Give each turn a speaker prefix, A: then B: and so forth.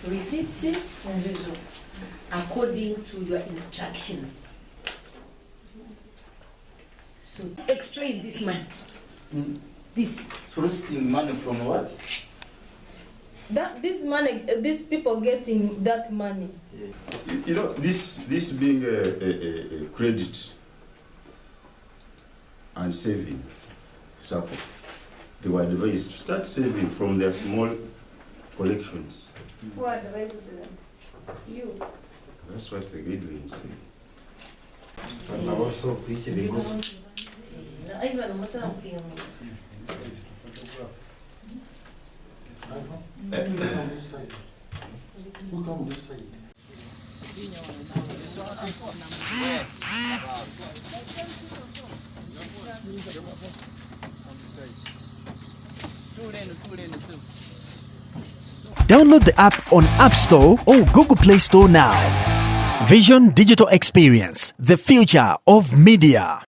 A: Receipts according to your instructions. So explain this man. This.
B: Soliciting money from what?
C: That this money, these people getting that money.
D: You know, this being a credit and saving support, they were advised to start saving from their small collections.
C: Who advised them? You.
D: That's what the guidelines say.
B: And also preach the gospel.
E: Download the app on App Store or Google Play Store now. Vision Digital Experience, the future of media.